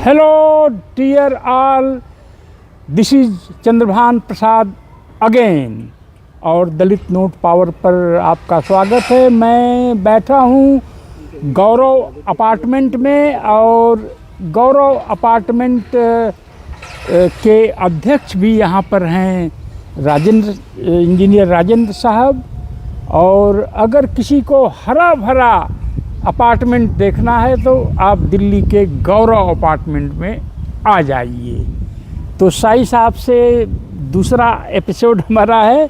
Hello dear all, this is Chandrabhan Prasad again और दलित note power पर आपका स्वागत है। मैं बैठा हूँ गौरव अपार्टमेंट में और गौरव अपार्टमेंट के अध्यक्ष भी यहाँ पर हैं इंजीनियर राजेंद्र साहब। और अगर किसी को हरा भरा अपार्टमेंट देखना है तो आप दिल्ली के गौरव अपार्टमेंट में आ जाइए। तो साई साहब से दूसरा एपिसोड हमारा है।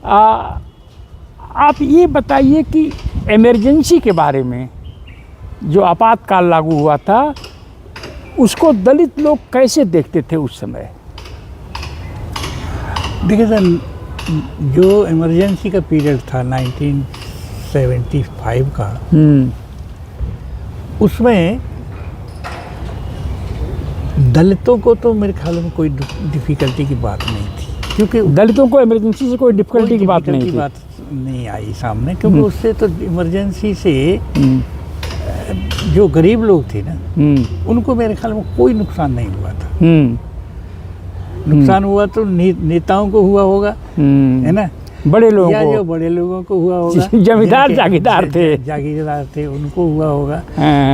आप ये बताइए कि इमरजेंसी के बारे में, जो आपातकाल लागू हुआ था, उसको दलित लोग कैसे देखते थे उस समय? देखिए सर, जो इमरजेंसी का पीरियड था 1975 का, उसमें दलितों को तो मेरे ख्याल में कोई डिफ़िकल्टी की बात नहीं थी, क्योंकि दलितों को इमरजेंसी से कोई डिफ़िकल्टी की बात नहीं आई सामने। क्योंकि उससे तो इमरजेंसी से जो गरीब लोग थे ना, उनको मेरे ख्याल में कोई नुकसान नहीं हुआ था। नुकसान हुआ तो नेताओं को हुआ होगा, है ना, बड़े लोगों या को, जो बड़े लोगों को हुआ होगा, जमींदार जागीरदार थे उनको हुआ होगा।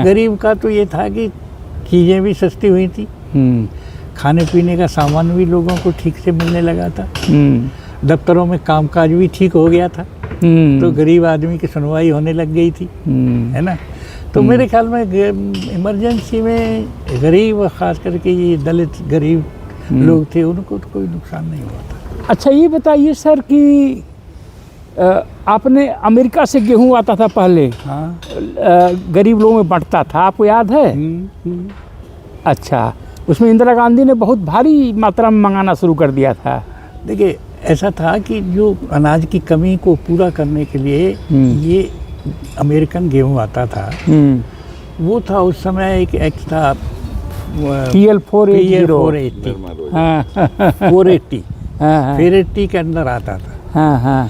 गरीब का तो ये था कि चीज़ें भी सस्ती हुई थी, खाने पीने का सामान भी लोगों को ठीक से मिलने लगा था, दफ्तरों में कामकाज भी ठीक हो गया था, तो गरीब आदमी की सुनवाई होने लग गई थी, है ना। तो मेरे ख्याल में इमरजेंसी में गरीब, खास करके ये दलित गरीब लोग थे, उनको तो कोई नुकसान नहीं हुआ था। अच्छा, ये बताइए सर कि आपने अमेरिका से गेहूं आता था पहले, हाँ, गरीब लोगों में बंटता था, आपको याद है? अच्छा, उसमें इंदिरा गांधी ने बहुत भारी मात्रा में मंगाना शुरू कर दिया था। देखिए, ऐसा था कि जो अनाज की कमी को पूरा करने के लिए ये अमेरिकन गेहूं आता था, वो था उस समय एक एक्ट था PL 480 480 के अंदर आता था।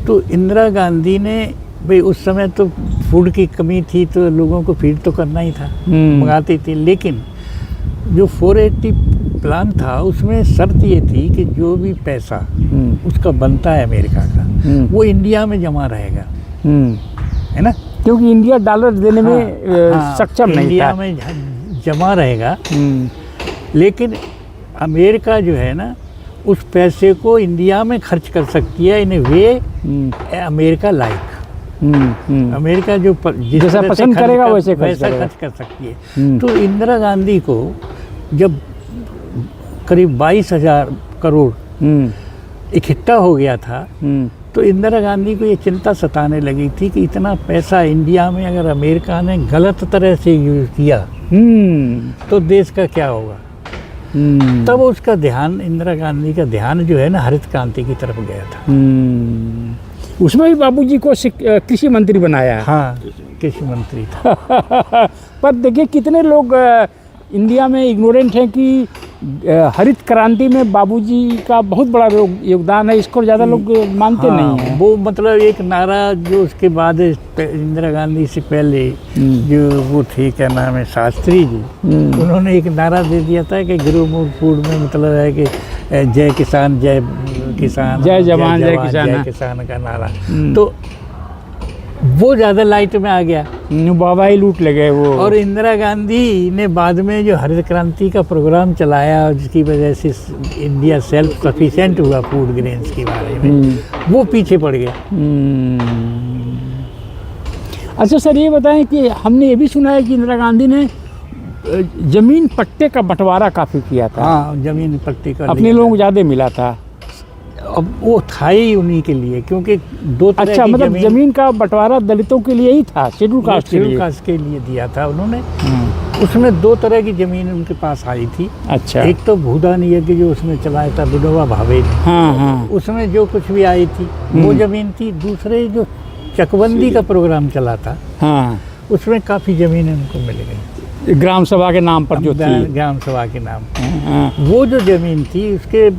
तो इंदिरा गांधी ने, भाई उस समय तो फूड की कमी थी तो लोगों को फीड तो करना ही था, मंगाते थे, लेकिन जो 480 प्लान था उसमें शर्त ये थी कि जो भी पैसा उसका बनता है अमेरिका का, वो इंडिया में जमा रहेगा, है ना, क्योंकि इंडिया डॉलर देने में सक्षम नहीं था। इंडिया में जमा रहेगा, लेकिन अमेरिका जो है ना, उस पैसे को इंडिया में खर्च कर सकती है इन ए वे अमेरिका लाइक। अमेरिका जो जैसा पसंद करेगा वैसे खर्च कर सकती है। तो इंदिरा गांधी को जब करीब 22,000 करोड़ इकट्ठा हो गया था, तो इंदिरा गांधी को ये चिंता सताने लगी थी कि इतना पैसा इंडिया में अगर अमेरिका ने गलत तरह से यूज़ किया तो देश का क्या होगा। तब उसका ध्यान, इंदिरा गांधी का ध्यान जो है ना, हरित क्रांति की तरफ गया था। उसमें भी बाबूजी को कृषि मंत्री बनाया। हाँ, कृषि मंत्री था। पर देखिए कितने लोग इंडिया में इग्नोरेंट हैं कि हरित क्रांति में बाबूजी का बहुत बड़ा योगदान है, इसको ज़्यादा लोग मानते नहीं हैं। वो मतलब एक नारा जो उसके बाद इंदिरा गांधी से पहले जो वो थे, क्या नाम है, शास्त्री जी, उन्होंने एक नारा दे दिया था कि गुरुमुखपुर में, मतलब है कि जय किसान, जय किसान, जय जवान, जय किसान का नारा। तो वो ज़्यादा लाइट में आ गया, बाबा ही लूट लगे वो। और इंदिरा गांधी ने बाद में जो हरित क्रांति का प्रोग्राम चलाया, जिसकी वजह से इंडिया सेल्फ सफिशिएंट हुआ फूड ग्रेन्स के बारे में, वो पीछे पड़ गया। अच्छा सर, ये बताएं कि हमने ये भी सुना है कि इंदिरा गांधी ने जमीन पट्टे का बंटवारा काफ़ी किया था। हाँ, जमीन पट्टे का अपने लोगों को ज़्यादा मिला था। अब वो था ही उन्हीं के लिए, क्योंकि दो तरह अच्छा, की मतलब जमीन का बंटवारा दलितों के लिए ही था, शेड्यूल कास्ट के लिए दिया था उन्होंने। उसमें दो तरह की जमीन उनके पास आई थी। अच्छा, एक तो भूदान यज्ञ जो उसमें चलाया था विनोबा भावे ने, उसमें जो कुछ भी आई थी वो जमीन थी। दूसरे जो चकबंदी का प्रोग्राम चला था, उसमें काफ़ी ज़मीनें उनको मिल गई, ग्राम सभा के नाम पर जो थी, ग्राम सभा के नाम। वो जो ज़मीन थी उसके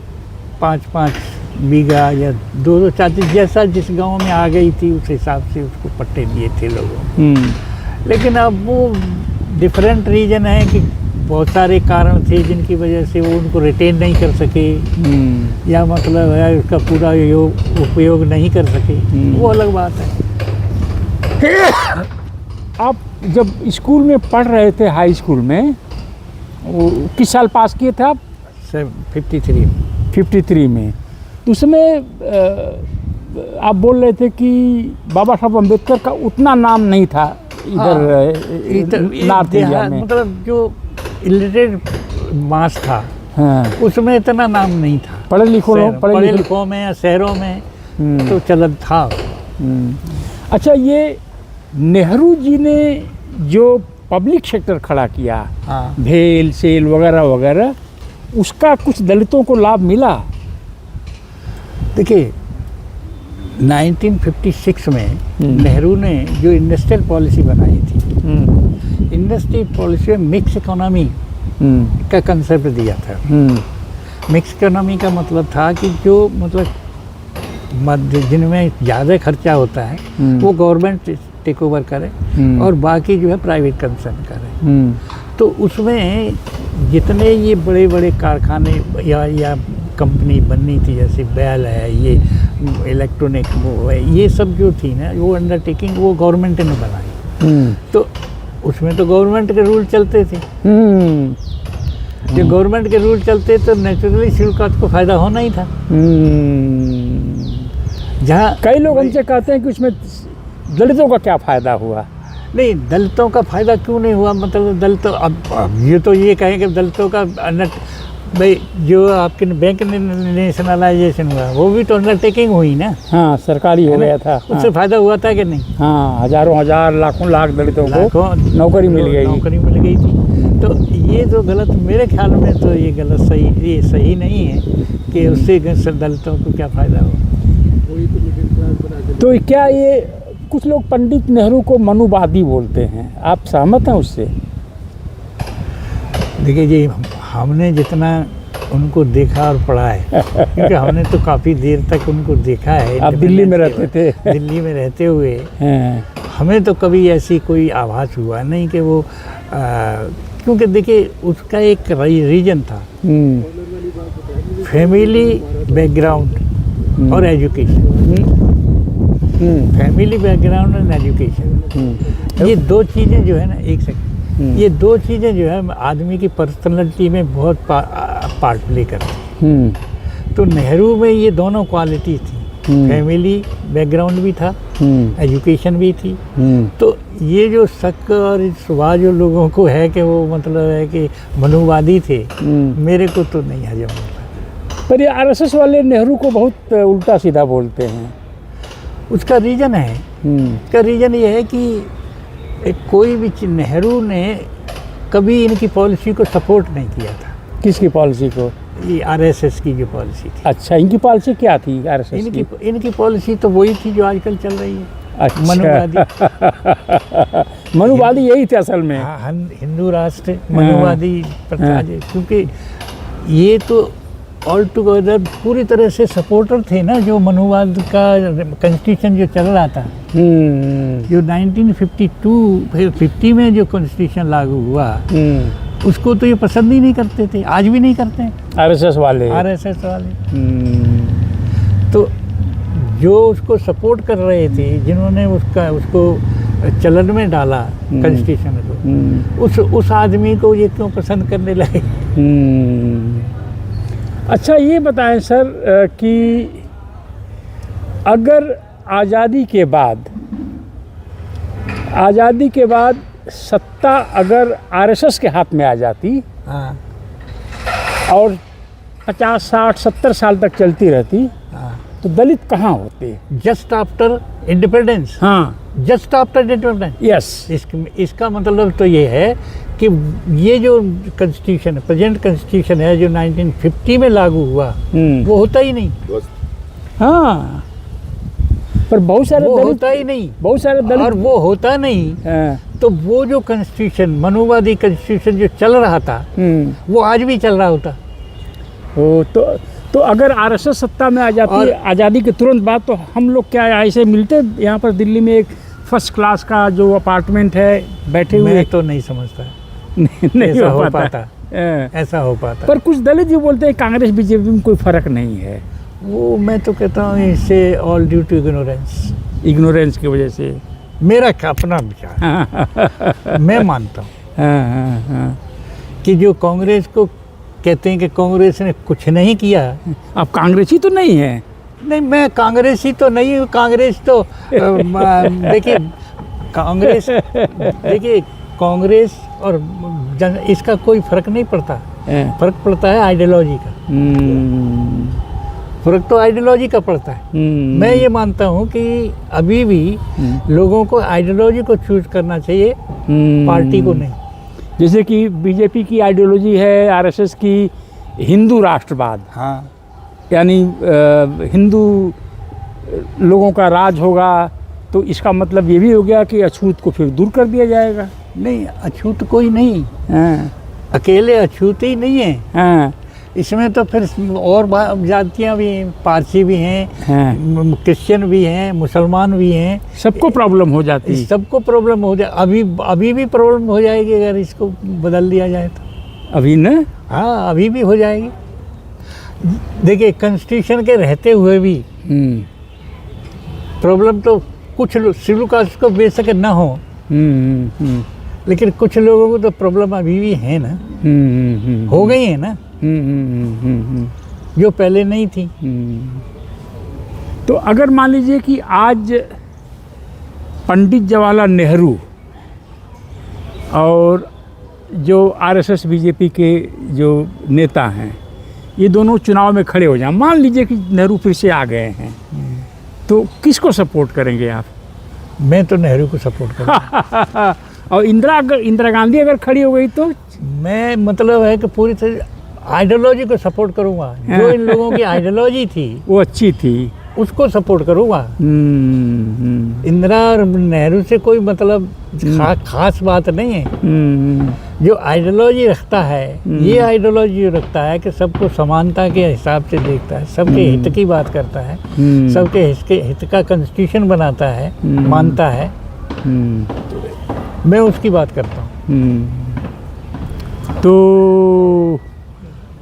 5-5 बीघा या 2-4 जैसा जिस गांव में आ गई थी उस हिसाब से उसको पट्टे दिए थे लोगों। लेकिन अब वो डिफरेंट रीजन है कि बहुत सारे कारण थे जिनकी वजह से वो उनको रिटेन नहीं कर सके, या मतलब है उसका पूरा उपयोग नहीं कर सके, वो अलग बात है। आप जब स्कूल में पढ़ रहे थे, हाई स्कूल में, वो किस साल पास किए थे आप? 53 में। तो उसमें आप बोल रहे थे कि बाबा साहब अम्बेडकर का उतना नाम नहीं था इधर नॉर्थ इंडिया में, मतलब जो इलिटरेट मास था, हाँ, उसमें इतना नाम नहीं था। पढ़े लिखों में या शहरों में तो चलन था। अच्छा, ये नेहरू जी ने जो पब्लिक सेक्टर खड़ा किया, हाँ, भेल सेल वगैरह वगैरह, उसका कुछ दलितों को लाभ मिला? देखिए 1956 में नेहरू ने जो इंडस्ट्रियल पॉलिसी बनाई थी, इंडस्ट्रियल पॉलिसी में मिक्स इकोनॉमी का कंसेप्ट दिया था। मिक्स इकोनॉमी का मतलब था कि जो मतलब मध्य जिनमें ज़्यादा खर्चा होता है वो गवर्नमेंट टेक ओवर करे और बाकी जो है प्राइवेट कंसर्न करे। तो उसमें जितने ये बड़े बड़े कारखाने या कंपनी बननी थी, जैसे बैल है, ये इलेक्ट्रॉनिक वो है, ये सब जो थी ना, वो अंडरटेकिंग वो गवर्नमेंट ने बनाई। तो उसमें तो गवर्नमेंट के रूल चलते थे। जब गवर्नमेंट के रूल चलते तो नेचुरली शेड्यूल कास्ट को फायदा होना ही था। जहाँ कई लोग हमसे कहते हैं कि उसमें दलितों का क्या फ़ायदा हुआ? नहीं, दलितों का फ़ायदा क्यों नहीं हुआ? मतलब दलितों, अब ये तो ये कहें कि दलितों का भाई जो आपके बैंक नेशनलाइजेशन हुआ वो भी तो अंडरटेकिंग हुई ना। हाँ, सरकारी हो गया था। उससे फ़ायदा हुआ था कि नहीं? हाँ, हजारों हजार लाखों लाख दलितों को नौकरी मिल गई थी। तो ये तो गलत, मेरे ख्याल में तो ये गलत, ये सही नहीं है कि उससे दलितों को क्या फ़ायदा हुआ। तो क्या ये कुछ लोग पंडित नेहरू को मनुवादी बोलते हैं, आप सहमत हैं उससे? देखिए जी, हमने जितना उनको देखा और पढ़ा है, क्योंकि हमने तो काफ़ी देर तक उनको देखा है। आप दिल्ली में रहते थे? दिल्ली में रहते हुए हमें तो कभी ऐसी कोई आभास हुआ नहीं कि वो क्योंकि देखिए उसका एक रीजन था, फैमिली बैकग्राउंड और education. Family background and education, ये दो चीज़ें जो है ना, एक सेकंड, ये दो चीज़ें जो है आदमी की पर्सनैलिटी में बहुत पार्ट प्ले करती हैं। तो नेहरू में ये दोनों क्वालिटी थी, फैमिली बैकग्राउंड भी था, एजुकेशन भी थी। तो ये जो शक और सुबह जो लोगों को है कि वो मतलब है कि मनुवादी थे, मेरे को तो नहीं हजम होता। पर ये आरएसएस वाले नेहरू को बहुत उल्टा सीधा बोलते हैं। उसका रीज़न है, उसका रीज़न ये है कि कोई भी नेहरू ने कभी इनकी पॉलिसी को सपोर्ट नहीं किया था। किसकी पॉलिसी को? ये आरएसएस की जो पॉलिसी थी। अच्छा, इनकी पॉलिसी क्या थी आरएसएस की? इनकी पॉलिसी तो वही थी जो आजकल चल रही है। अच्छा। मनुवादी। मनुवादी यही थे असल में। हाँ, हिंदू राष्ट्र मनुवादी प्रथा, क्योंकि ये तो ऑल टुगेदर पूरी तरह से सपोर्टर थे ना, जो मनुवाद का कॉन्स्टिट्यूशन जो चल रहा था, जो 1950 में जो कॉन्स्टिट्यूशन लागू हुआ, उसको तो ये पसंद ही नहीं करते थे, आज भी नहीं करते हैं आरएसएस वाले। तो जो उसको सपोर्ट कर रहे थे, जिन्होंने उसको चलन में डाला कॉन्स्टिट्यूशन को, उस आदमी को ये क्यों पसंद करने लगे? अच्छा, ये बताएं सर कि अगर आज़ादी के बाद सत्ता अगर आरएसएस के हाथ में आ जाती, हाँ, और 50, 60, 70 साल तक चलती रहती, हाँ, तो दलित कहाँ होते? Just after independence. हाँ, जस्ट आफ्टर इंडिपेंडेंस। यस। इसका मतलब तो ये है कि ये जो कॉन्स्टिट्यूशन है, प्रेजेंट कॉन्स्टिट्यूशन है, जो 1950 में लागू हुआ, वो होता ही नहीं। हाँ, पर बहुत सारे दलित होता ही नहीं, बहुत सारे दलित, और वो होता नहीं। तो वो जो कॉन्स्टिट्यूशन, मनुवादी कॉन्स्टिट्यूशन जो चल रहा था, वो आज भी चल रहा होता। तो अगर आरएसएस सत्ता में आ जाती आज़ादी के तुरंत बाद, तो हम लोग क्या ऐसे मिलते यहाँ पर दिल्ली में एक फर्स्ट क्लास का जो अपार्टमेंट है बैठे हुए? मैं तो नहीं समझता। नहीं ऐसा हो हो पाता। पाता, ऐसा हो पाता। पर कुछ दलित जो बोलते हैं कांग्रेस बीजेपी में कोई फर्क नहीं है, वो मैं तो कहता हूँ इससे all due to ignorance, ignorance की वजह से। मेरा अपना विचार मैं मानता हूँ हाँ। कि जो कांग्रेस को कहते हैं कि कांग्रेस ने कुछ नहीं किया। अब कांग्रेसी तो नहीं है। नहीं, मैं कांग्रेसी तो नहीं हूँ। कांग्रेस तो देखिए कांग्रेस और इसका कोई फर्क नहीं पड़ता। फर्क पड़ता है आइडियोलॉजी का। फर्क तो आइडियोलॉजी का पड़ता है। मैं ये मानता हूँ कि अभी भी लोगों को आइडियोलॉजी को चूज करना चाहिए, पार्टी को नहीं। जैसे कि बीजेपी की आइडियोलॉजी है, आरएसएस की हिंदू राष्ट्रवाद। हाँ, यानी हिंदू लोगों का राज होगा, तो इसका मतलब ये भी हो गया कि अछूत को फिर दूर कर दिया जाएगा। नहीं, अछूत कोई नहीं, हाँ। अकेले अछूत ही नहीं है। हाँ। इसमें तो फिर और जातियाँ भी हैं, पारसी भी हैं, हाँ। क्रिश्चियन भी हैं, मुसलमान भी हैं। सबको प्रॉब्लम हो जाती है। सबको प्रॉब्लम हो जाए। अभी भी प्रॉब्लम हो जाएगी अगर इसको बदल दिया जाए तो। अभी न? हाँ, अभी भी हो जाएगी। देखिए, कॉन्स्टिट्यूशन के रहते हुए भी प्रॉब्लम तो कुछ शेड्यूल कास्ट को बेशक न हो, लेकिन कुछ लोगों को तो प्रॉब्लम अभी भी है ना। हो गई है ना, जो पहले नहीं थी। तो अगर मान लीजिए कि आज पंडित जवाहरलाल नेहरू और जो आरएसएस बीजेपी के जो नेता हैं, ये दोनों चुनाव में खड़े हो जाएं, मान लीजिए कि नेहरू फिर से आ गए हैं, तो किसको सपोर्ट करेंगे आप? मैं तो नेहरू को सपोर्ट करूँगा। और इंदिरा गांधी अगर खड़ी हो गई तो? मैं मतलब है कि पूरी तरह आइडियोलॉजी को सपोर्ट करूँगा। जो इन लोगों की आइडियोलॉजी थी वो अच्छी थी, उसको सपोर्ट करूँगा। इंदिरा और नेहरू से कोई मतलब खास बात नहीं है। जो आइडियोलॉजी रखता है, ये आइडियोलॉजी जो रखता है कि सबको समानता के हिसाब से देखता है, सबके हित की बात करता है, सबके हित का कॉन्स्टिट्यूशन बनाता है, मानता है, मैं उसकी बात करता हूँ। तो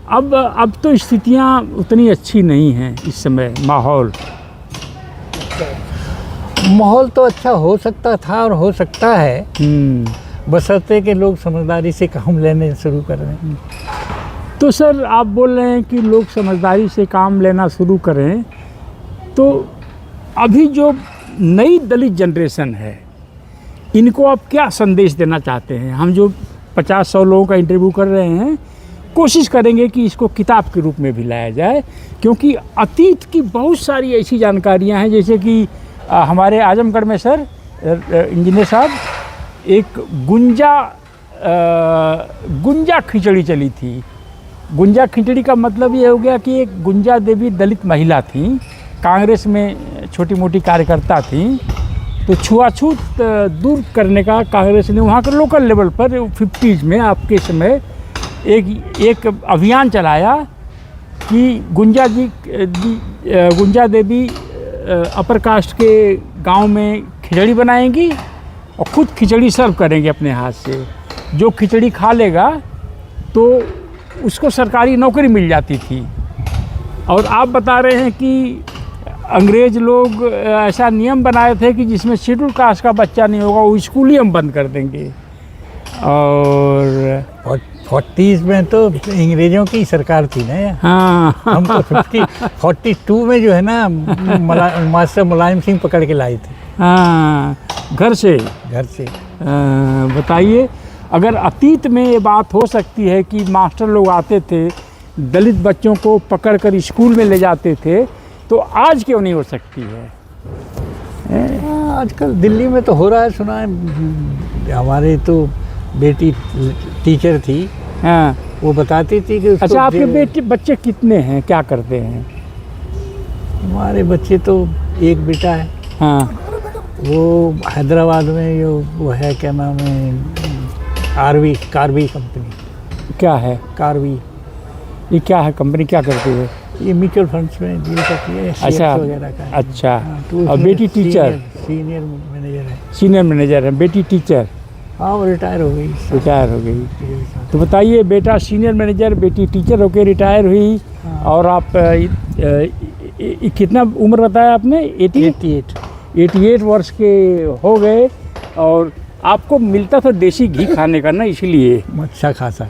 अब तो स्थितियाँ उतनी अच्छी नहीं हैं इस समय। माहौल तो अच्छा हो सकता था और हो सकता है, बशर्ते कि लोग समझदारी से काम लेने शुरू कर रहे हैं। तो सर, आप बोल रहे हैं कि लोग समझदारी से काम लेना शुरू करें, तो अभी जो नई दलित जनरेशन है, इनको आप क्या संदेश देना चाहते हैं? हम जो 50-100 लोगों का इंटरव्यू कर रहे हैं, कोशिश करेंगे कि इसको किताब के रूप में भी लाया जाए, क्योंकि अतीत की बहुत सारी ऐसी जानकारियां हैं। जैसे कि हमारे आजमगढ़ में सर, इंजीनियर साहब, एक गुंजा खिचड़ी चली थी। गुंजा खिचड़ी का मतलब ये हो गया कि एक गुंजा देवी दलित महिला थी, कांग्रेस में छोटी मोटी कार्यकर्ता थी, तो छुआछूत दूर करने का कांग्रेस ने वहाँ के लोकल लेवल पर 50s में आपके समय एक अभियान चलाया कि गुंजा देवी अपर कास्ट के गांव में खिचड़ी बनाएंगी और ख़ुद खिचड़ी सर्व करेंगे अपने हाथ से। जो खिचड़ी खा लेगा तो उसको सरकारी नौकरी मिल जाती थी। और आप बता रहे हैं कि अंग्रेज़ लोग ऐसा नियम बनाए थे कि जिसमें शेड्यूल कास्ट का बच्चा नहीं होगा वो स्कूल ही हम बंद कर देंगे। और 40s में तो अंग्रेज़ों की सरकार थी ना। हाँ, हम तो 42 में जो है ना, मास्टर मुलायम सिंह पकड़ के लाई थी। हाँ, घर से। बताइए, अगर अतीत में ये बात हो सकती है कि मास्टर लोग आते थे, दलित बच्चों को पकड़कर स्कूल में ले जाते थे, तो आज क्यों नहीं हो सकती है? आजकल दिल्ली में तो हो रहा है, सुना है। हमारे तो बेटी टीचर थी। हाँ, वो बताती थी कि अच्छा, आपके बच्चे कितने हैं, क्या करते हैं? हमारे बच्चे तो एक बेटा है। हाँ, वो हैदराबाद में वो है, क्या नाम है, कारवी कंपनी। क्या है कारवी? ये क्या है कंपनी, क्या करती है? ये म्यूचुअल फंड्स में डील करती है, अच्छा वगैरह का। अच्छा। तो और बेटी टीचर? सीनियर मैनेजर है। सीनियर मैनेजर है, बेटी टीचर। हाँ वो रिटायर हो गई। रिटायर हो गई। तो बताइए, बेटा सीनियर मैनेजर, बेटी टीचर होकर रिटायर हुई। हाँ। और आप कितना उम्र बताया आपने? 88 वर्ष के हो गए। और आपको मिलता था देसी घी खाने का ना, इसलिए अच्छा खासा।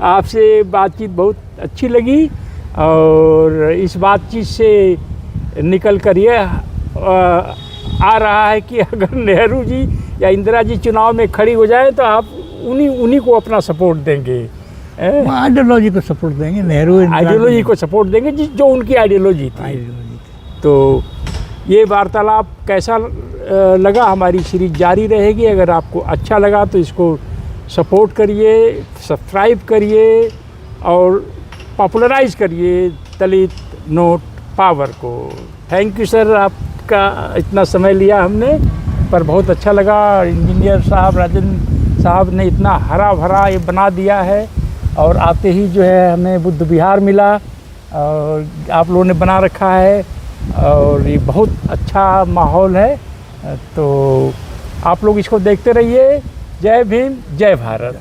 आपसे बातचीत बहुत अच्छी लगी। और इस बातचीत से निकल कर ये आ रहा है कि अगर नेहरू जी या इंदिरा जी चुनाव में खड़ी हो जाए तो आप उन्हीं को अपना सपोर्ट देंगे। आइडियोलॉजी को सपोर्ट देंगे, नेहरू आइडियोलॉजी को सपोर्ट देंगे जो उनकी आइडियोलॉजी थी। तो ये वार्तालाप कैसा लगा? हमारी सीरीज जारी रहेगी। अगर आपको अच्छा लगा तो इसको सपोर्ट करिए, सब्सक्राइब करिए और पॉपुलराइज करिए दलित नोट पावर को। थैंक यू सर, आपका इतना समय लिया हमने, पर बहुत अच्छा लगा। इंजीनियर साहब, राजेंद्र साहब ने इतना हरा भरा ये बना दिया है। और आते ही जो है हमें बुद्ध विहार मिला और आप लोगों ने बना रखा है और ये बहुत अच्छा माहौल है। तो आप लोग इसको देखते रहिए। जय भीम, जय भारत।